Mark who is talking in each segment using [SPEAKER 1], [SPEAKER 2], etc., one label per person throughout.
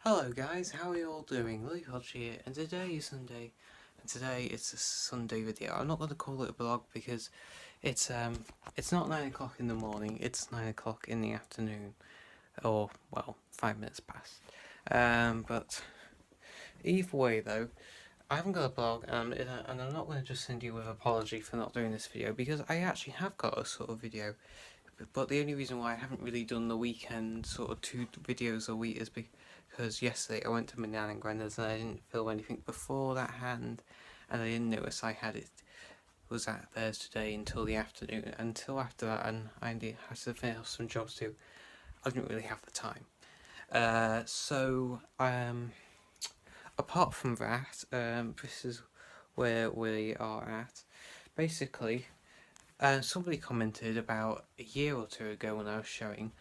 [SPEAKER 1] Hello guys, how are you all doing? Lee Hodge here, and today is Sunday, and today it's a Sunday video. I'm not going to call it a vlog because it's not 9 o'clock in the morning, it's 9 o'clock in the afternoon, or, well, 5 minutes past. But either way though, I haven't got a blog, and I'm not going to just send you with an apology for not doing this video, because I actually have got a sort of video, but the only reason why I haven't really done the weekend sort of 2 videos a week is because yesterday I went to my nan and granddad's and I didn't film anything before that hand, and I didn't notice I was at theirs today until the afternoon, until after that, and I had to finish off some jobs too. I didn't really have the time. Apart from that, this is where we are at. Basically, somebody commented about a year or two ago when I was showing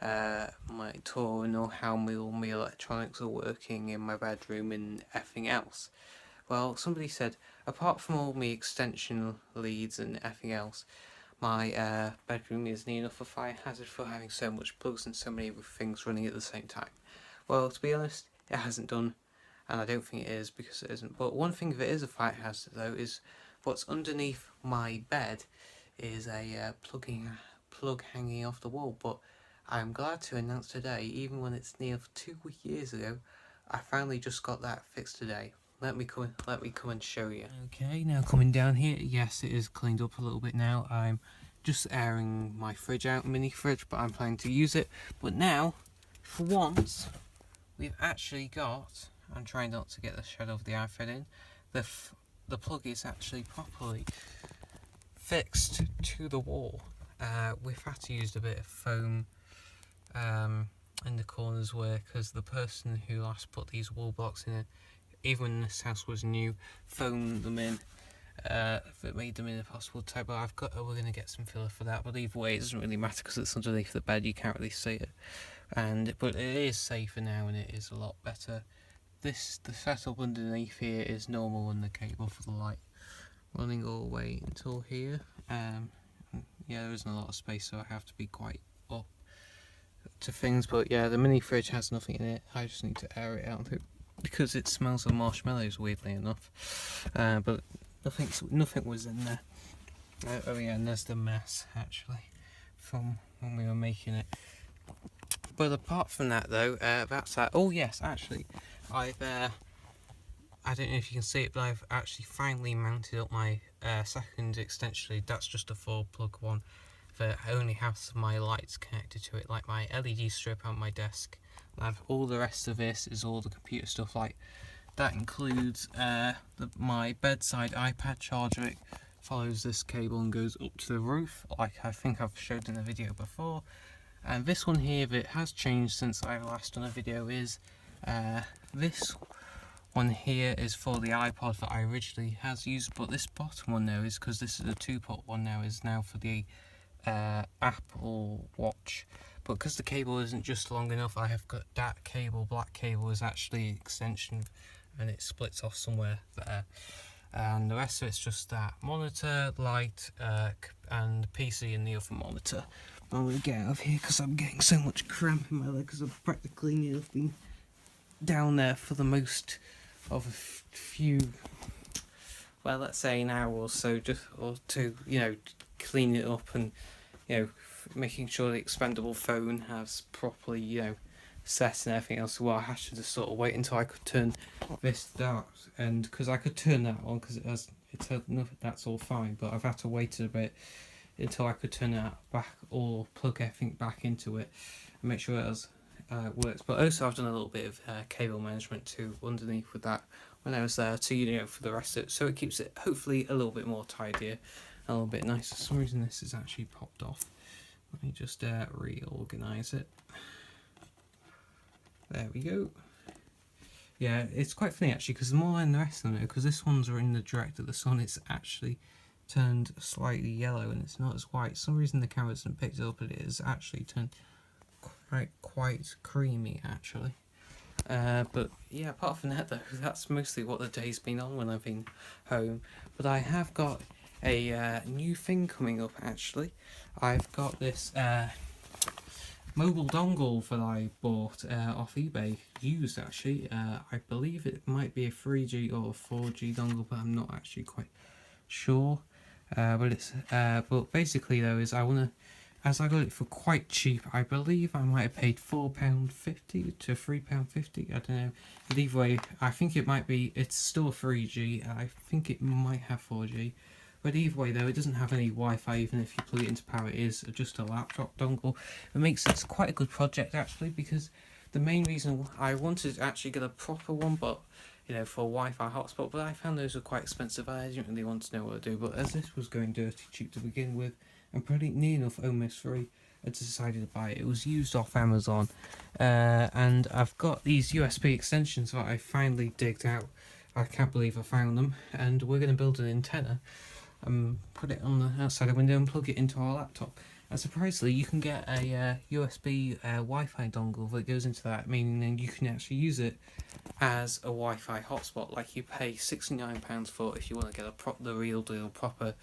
[SPEAKER 1] my tour and all how all my electronics are working in my bedroom and everything else. Well, somebody said, apart from all my extension leads and everything else, my bedroom isn't enough a fire hazard for having so much plugs and so many things running at the same time. Well, to be honest, it hasn't done, and I don't think it is because it isn't. But one thing that is a fire hazard though is what's underneath my bed is a plug hanging off the wall. But I'm glad to announce today, even when it's near 2 years ago, I finally just got that fixed today. Let me come and show you. Okay, now coming down here, yes, it is cleaned up a little bit now. I'm just airing my fridge out, mini fridge, but I'm planning to use it. But now, for once, we've actually got, I'm trying not to get the shadow of the iPhone in, the plug is actually properly fixed to the wall. We've had to use a bit of foam in the corners because the person who last put these wall blocks in, even when this house was new, foamed them in. That made them impossible to type. But we're going to get some filler for that. But either way, it doesn't really matter because it's underneath the bed. You can't really see it. But it is safer now, and it is a lot better. The setup underneath here is normal, and the cable for the light running all the way until here. Yeah, there isn't a lot of space, so I have to be quite up to things. But yeah, the mini fridge has nothing in it. I just need to air it out because it smells of marshmallows, weirdly enough. But nothing was in there. Oh yeah, and there's the mess actually from when we were making it. But apart from that though, that's that. Oh yes, actually, I don't know if you can see it, but I've actually finally mounted up my second extension lead. That's just a 4-plug one that only has my lights connected to it, like my LED strip on my desk. All the rest of this is all the computer stuff. Like that includes my bedside iPad charger. It follows this cable and goes up to the roof, like I think I've showed in the video before. And this one here that has changed since I last done a video is this one here is for the iPod that I originally has used, but this bottom one now is, because this is a 2-pot one now, is now for the Apple Watch. But because the cable isn't just long enough, I have got that cable. Black cable is actually an extension, and it splits off somewhere there. And the rest of it's just that monitor, light, and PC and the other monitor. I'm going to get out of here because I'm getting so much cramp in my leg because I've practically nearly been down there for the most of a few, well, let's say an hour or so, or two, clean it up and, making sure the expandable phone has properly, set and everything else. Well, I had to just sort of wait until I could turn this down, and because I could turn that on because that's all fine, but I've had to wait a bit until I could turn that back or plug everything back into it and make sure it works. But also I've done a little bit of cable management too underneath with that when I was there to, for the rest of it, so it keeps it hopefully a little bit more tidier, a little bit nicer. For some reason this is actually popped off. Let me just reorganize it. There we go. Yeah, it's quite funny actually, because more than the rest of them, because this one's are in the direct of the sun, it's actually turned slightly yellow and it's not as white. For some reason the camera hasn't picked it up, but it is actually turned quite creamy actually. But yeah, apart from that though, that's mostly what the day's been on when I've been home. But I have got a new thing coming up actually. I've got this mobile dongle that I bought off eBay, used actually. I believe it might be a 3G or a 4G dongle, but I'm not actually quite sure. But basically though is I wanna, as I got it for quite cheap. I believe I might have paid £4.50 to £3.50. I don't know. But either way, I think it might be. It's still 3G. I think it might have 4G. But either way though, it doesn't have any Wi-Fi even if you plug it into power. It is just a laptop dongle. It makes it quite a good project actually, because the main reason I wanted to actually get a proper one, but for a Wi-Fi hotspot, but I found those were quite expensive. I didn't really want to know what to do, but as this was going dirty cheap to begin with, and pretty near enough almost free, I decided to buy it. It was used off Amazon, and I've got these USB extensions that I finally digged out. I can't believe I found them, and we're going to build an antenna and put it on the outside of the window and plug it into our laptop. And surprisingly, you can get a USB Wi-Fi dongle that goes into that, meaning then you can actually use it as a Wi-Fi hotspot. Like you pay £69 for if you want to get the real deal proper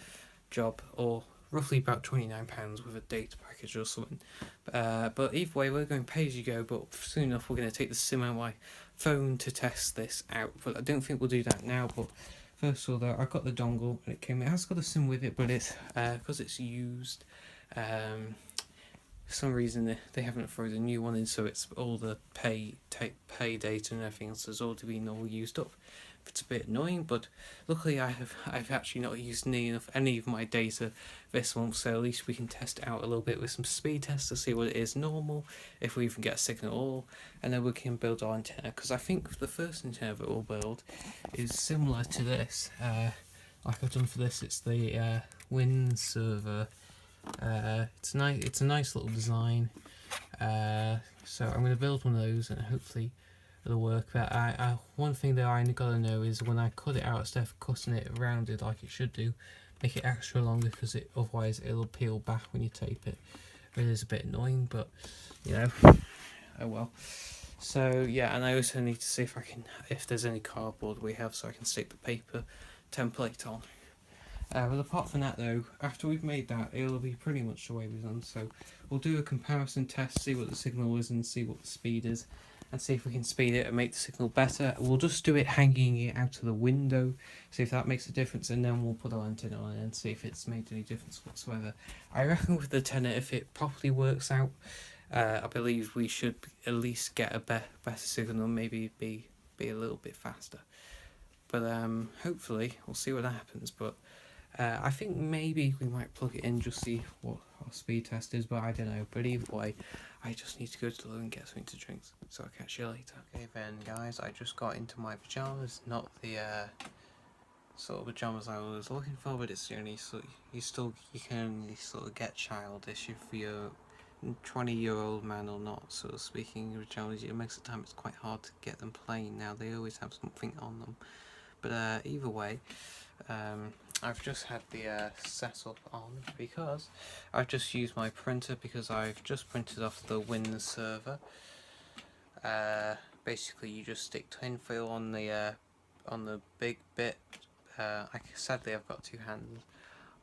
[SPEAKER 1] job, or roughly about £29 with a data package or something. But either way, we're going pay as you go. But soon enough, we're going to take the SIM out of my phone to test this out. But I don't think we'll do that now. But first of all, though, I got the dongle and it has got a SIM with it, but it's because it's used. For some reason they haven't thrown a new one in, so it's all the pay data and everything else has already been all used up. It's a bit annoying, but luckily I've actually not used any of my data this month, so at least we can test it out a little bit with some speed tests to see what it is normal, if we even get a signal at all, and then we can build our antenna, because I think the first antenna that we'll build is similar to this. Like I've done for this, it's the Windserver. It's a nice little design. So I'm going to build one of those and hopefully it'll work. But one thing that I gotta know is when I cut it out, instead of cutting it rounded like it should do, make it extra longer, because otherwise it'll peel back when you tape it. It is a bit annoying, but oh well. So yeah, and I also need to see if there's any cardboard we have, so I can stick the paper template on. But apart from that though, after we've made that, it'll be pretty much the way we've done. So we'll do a comparison test, see what the signal is and see what the speed is, and see if we can speed it and make the signal better. We'll just do it hanging it out of the window, see if that makes a difference, and then we'll put our antenna on it and see if it's made any difference whatsoever. I reckon with the antenna, if it properly works out, I believe we should at least get a better signal, maybe be a little bit faster. But hopefully we'll see what happens. But I think maybe we might plug it in, just see what our speed test is, but I don't know. But either way, I just need to go to the loo and get something to drink, so I'll catch you later. Okay then guys, I just got into my pyjamas, not the sort of pyjamas I was looking for, but it's the only you can only sort of get childish if you're 20-year-old man or not. So speaking of pyjamas, most of the time it's quite hard to get them plain now, they always have something on them. But either way, I've just had the setup on because I've just used my printer, because I've just printed off the Windserver. Basically you just stick tinfoil on the big bit. Sadly I've got two hands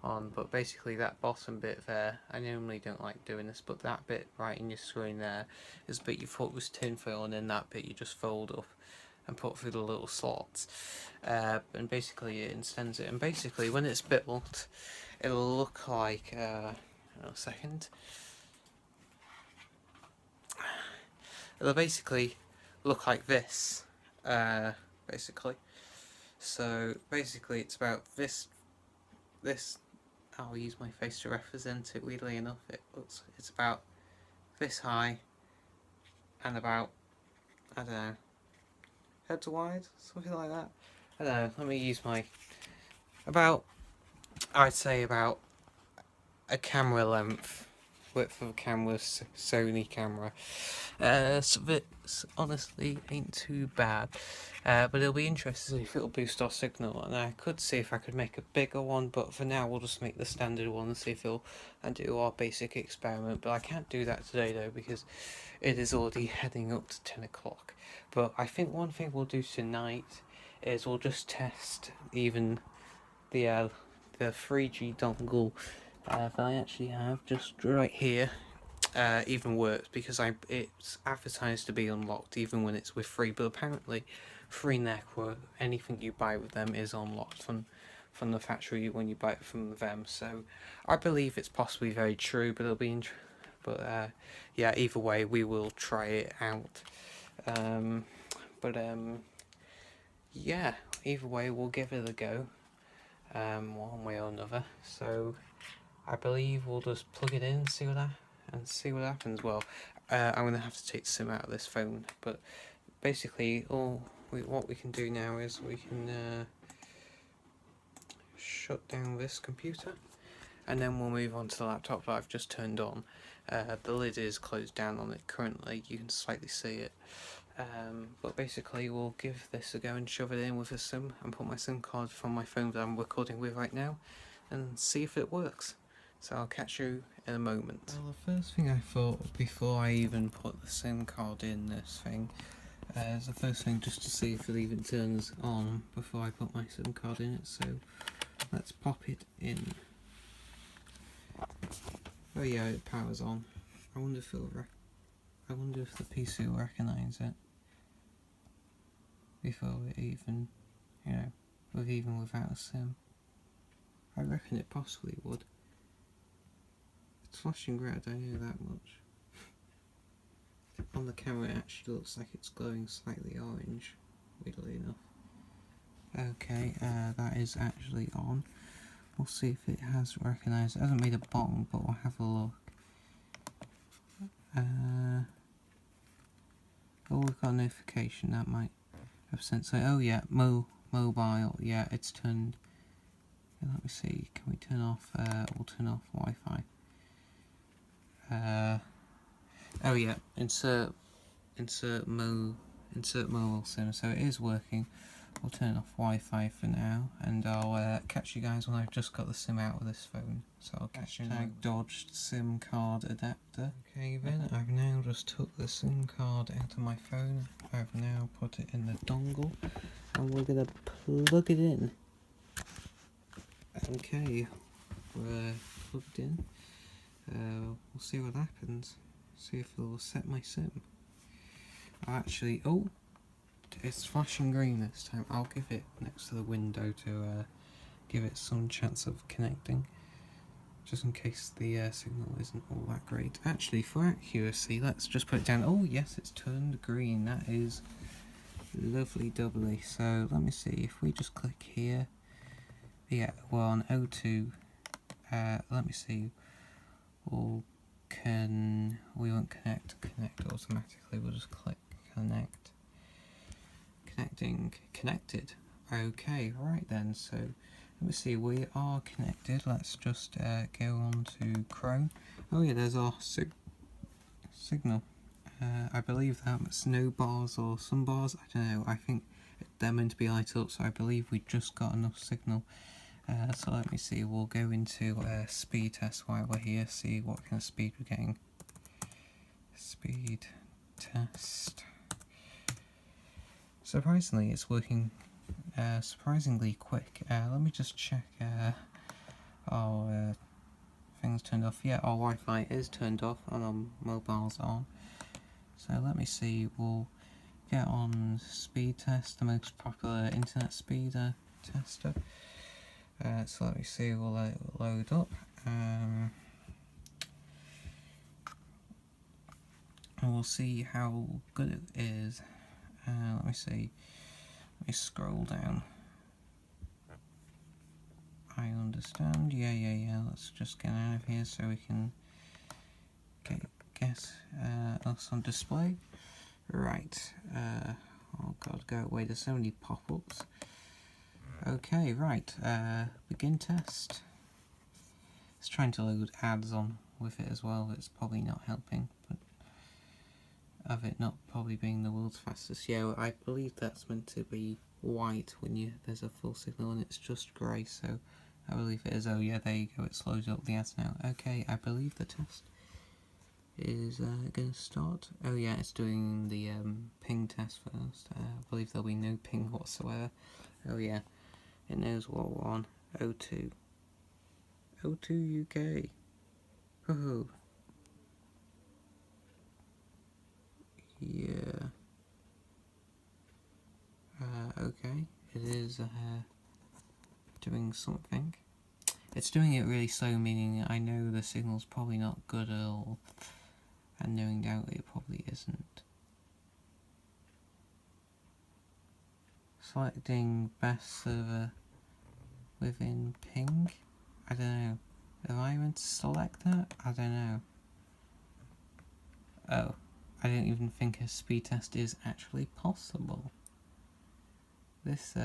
[SPEAKER 1] on, but basically that bottom bit there, I normally don't like doing this, but that bit right in your screen there is the bit you thought was tinfoil, and then that bit you just fold up and put through the little slots, and basically it extends it, and basically when it's built it'll look like a second, it'll basically look like this, basically. So basically it's about this I'll use my face to represent it. Weirdly enough, it's about this high and about, I don't know, heads wide, something like that. I don't know, let me use I'd say about a camera length, width of a camera, Sony camera. So this honestly ain't too bad, but it'll be interesting to see if it'll boost our signal, and I could see if I could make a bigger one, but for now we'll just make the standard one and see if and do our basic experiment. But I can't do that today though, because it is already heading up to 10 o'clock. But I think one thing we'll do tonight is we'll just test even the 3G dongle that I actually have just right here. even works, because it's advertised to be unlocked even when it's with free, but apparently free network, anything you buy with them is unlocked from the factory when you buy it from them. So I believe it's possibly very true, but yeah, either way we will try it out. But yeah, either way we'll give it a go, one way or another. So I believe we'll just plug it in, see what happens. Well, I'm gonna have to take the SIM out of this phone, but basically what we can do now is we can shut down this computer, and then we'll move on to the laptop that I've just turned on. The lid is closed down on it currently, you can slightly see it. But basically we'll give this a go and shove it in with a SIM and put my SIM card from my phone that I'm recording with right now and see if it works. So I'll catch you in a moment. Well, the first thing I thought before I even put the SIM card in this thing is the first thing just to see if it even turns on before I put my SIM card in it. So let's pop it in. Oh yeah, it powers on. I wonder if the PC will recognise it before it even, even without a SIM. I reckon it possibly would. It's flashing red, I know that much. On the camera it actually looks like it's glowing slightly orange, weirdly enough. Okay, that is actually on. We'll see if it has recognised. It hasn't made a bong, but we'll have a look. Oh, we've got a notification that might have sent. So, oh yeah, mobile. Yeah, it's turned. Let me see. Can we turn off? We'll turn off Wi-Fi. Oh yeah, insert mobile SIM. So it is working. We'll turn off Wi-Fi for now, and I'll catch you guys when I've just got the SIM out of this phone. So I'll catch you. Dodged SIM card adapter. Okay then, I've now just took the SIM card out of my phone. I've now put it in the dongle, and we're gonna plug it in. Okay, we're plugged in. We'll see what happens. See if it'll set my SIM. Actually, oh, it's flashing green this time. I'll give it next to the window to give it some chance of connecting, just in case the signal isn't all that great. Actually, for accuracy, let's just put it down. Oh yes, it's turned green. That is lovely doubly. So let me see, if we just click here. Yeah, we're on O2. Let me see. We won't connect automatically. We'll just click connect. Connected. Okay, right then. So let me see. We are connected. Let's just go on to Chrome. Oh yeah, there's our signal. I believe that's no bars or some bars. I don't know. I think they're meant to be light up, so I believe we just got enough signal. So let me see, we'll go into speed test while we're here, see what kind of speed we're getting. Speed test. Surprisingly, it's working surprisingly quick. Let me just check our things turned off. Yeah, our Wi-Fi is turned off and our mobile's on. So let me see, we'll get on speed test, the most popular internet speed tester. So let me see, we'll let it load up, and we'll see how good it is. Let me see, let me scroll down. I understand, yeah, let's just get out of here so we can get us on display. Right, oh god, go away, there's so many pop-ups. Okay, right, begin test. It's trying to load ads on with it as well, it's probably not helping, but of it not probably being the world's fastest. Yeah, I believe that's meant to be white when there's a full signal, and it's just grey, so I believe it is. Oh yeah, there you go, it's loaded up the ads now. Okay, I believe the test is going to start. Oh yeah, it's doing the ping test first. I believe there'll be no ping whatsoever. Oh yeah. It knows what we're on. O2. O2 UK. Woohoo. Yeah. Okay, it is doing something. It's doing it really slow, meaning I know the signal's probably not good at all, and knowing doubt it probably isn't. Selecting best server within ping? I don't know. Am I meant to select that? I don't know. Oh, I didn't even think a speed test is actually possible. This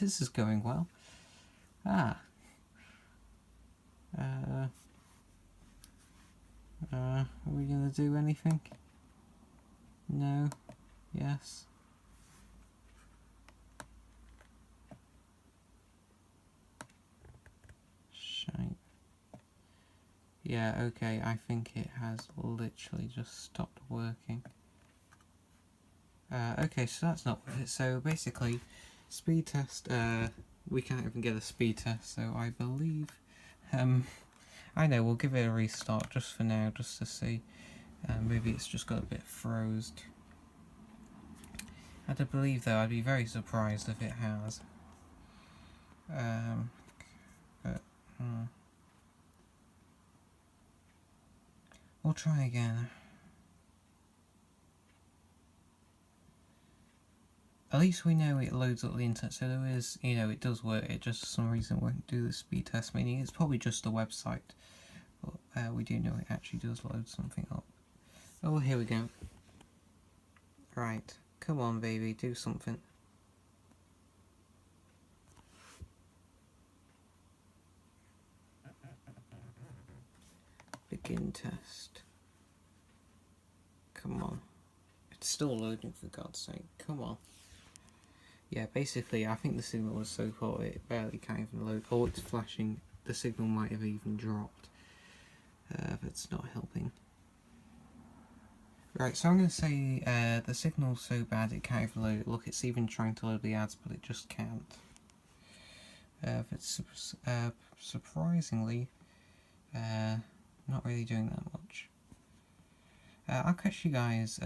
[SPEAKER 1] is going well. Ah. Are we gonna do anything? No? Yes? Shite. Yeah, okay, I think it has literally just stopped working. Okay, so that's not it. So basically, speed test, we can't even get a speed test, so I believe, I know, we'll give it a restart just for now, just to see. Maybe it's just got a bit froze. I do believe though, I'd be very surprised if it has. But, we'll try again. At least we know it loads up the internet, so there is, you know, it does work, it just for some reason won't do the speed test, meaning it's probably just the website. But we do know it actually does load something up. Oh, here we go. Right, come on baby, do something. Begin test. Come on. It's still loading, for God's sake, come on. Yeah, basically I think the signal was so poor it barely can't even load. Oh, it's flashing. The signal might have even dropped. But it's not helping. Right, so I'm going to say the signal's so bad it can't even load it. Look, it's even trying to load the ads, but it just can't. But surprisingly, not really doing that much. I'll catch you guys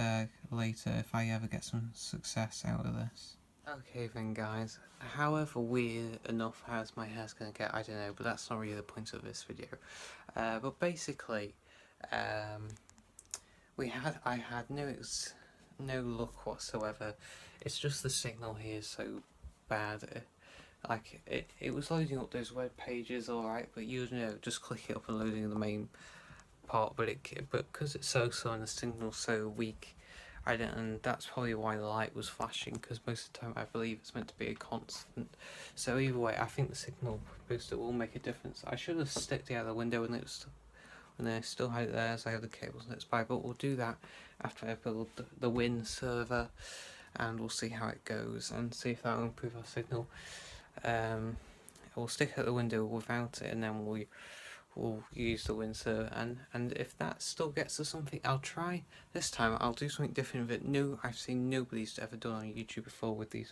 [SPEAKER 1] later if I ever get some success out of this. Okay then guys, however weird enough as my hair's gonna get, I don't know, but that's not really the point of this video. But basically, I had no luck whatsoever. It's just the signal here is so bad. Like it was loading up those web pages alright, but you know, just click it up and loading the main part, but because it's so slow and the signal's so weak, I don't, and that's probably why the light was flashing, because most of the time I believe it's meant to be a constant. So either way, I think the signal booster will make a difference. I should have sticked it out the window when I still had it there, as I have the cables and it's by, but we'll do that after I build the Win server, and we'll see how it goes and see if that will improve our signal. We'll stick it at the window without it, and then we'll use the Win server, and if that still gets us something, I'll try. This time I'll do something different with it. No, I've seen nobody's ever done on YouTube before with these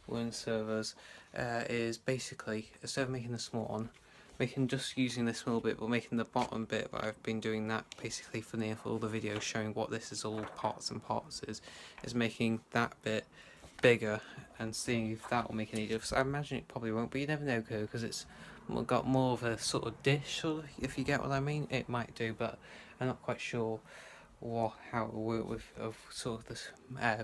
[SPEAKER 1] Win servers. Is basically, instead of making the small one, making just using this small bit, but making the bottom bit, but I've been doing that basically for all the videos showing what this is all parts and parts is making that bit bigger and seeing if that will make any difference. I imagine it probably won't, but you never know, because it's got more of a sort of dish, or if you get what I mean. It might do, but I'm not quite sure how it will work with sort of this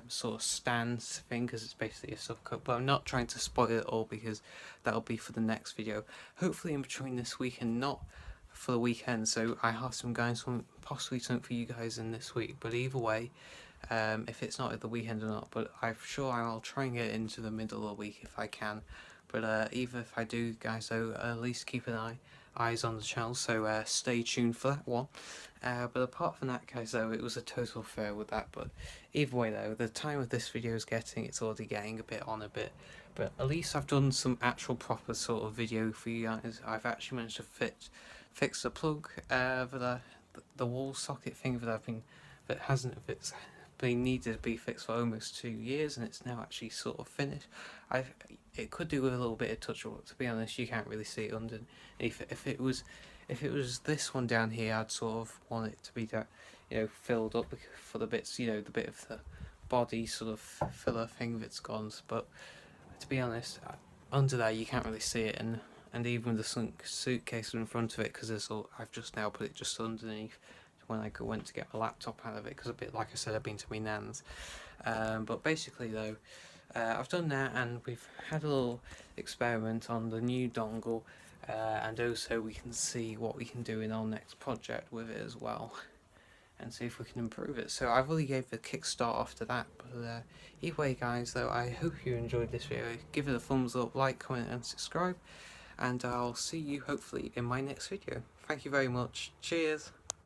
[SPEAKER 1] sort of stands thing, because it's basically a subcut. But I'm not trying to spoil it all, because that'll be for the next video, hopefully in between this week and not for the weekend. So I have some guys, possibly something for you guys in this week, but either way, if it's not at the weekend or not, but I'm sure I'll try and get into the middle of the week if I can. But even if I do, guys, so at least keep eyes on the channel, so stay tuned for that one. But apart from that, guys, though, it was a total fail with that. But either way, though, the time of this video is it's already getting a bit on a bit. But at least I've done some actual proper sort of video for you guys. I've actually managed to fix the plug for the wall socket thing that hasn't been needed to be fixed for almost 2 years, and it's now actually sort of finished. It could do with a little bit of touch up. To be honest, you can't really see it underneath. If it was this one down here, I'd sort of want it to be that, filled up for the bits, the bit of the body sort of filler thing that's gone. But to be honest, under there you can't really see it, and even with the suitcase in front of it, because I've just now put it just underneath when I went to get my laptop out of it, because a bit like I said, I've been to my nan's. But basically though, I've done that, and we've had a little experiment on the new dongle, and also we can see what we can do in our next project with it as well, and see if we can improve it. So I really gave the kickstart after that. But either way guys, though, I hope you enjoyed this video. Give it a thumbs up, like, comment and subscribe, and I'll see you hopefully in my next video. Thank you very much. Cheers.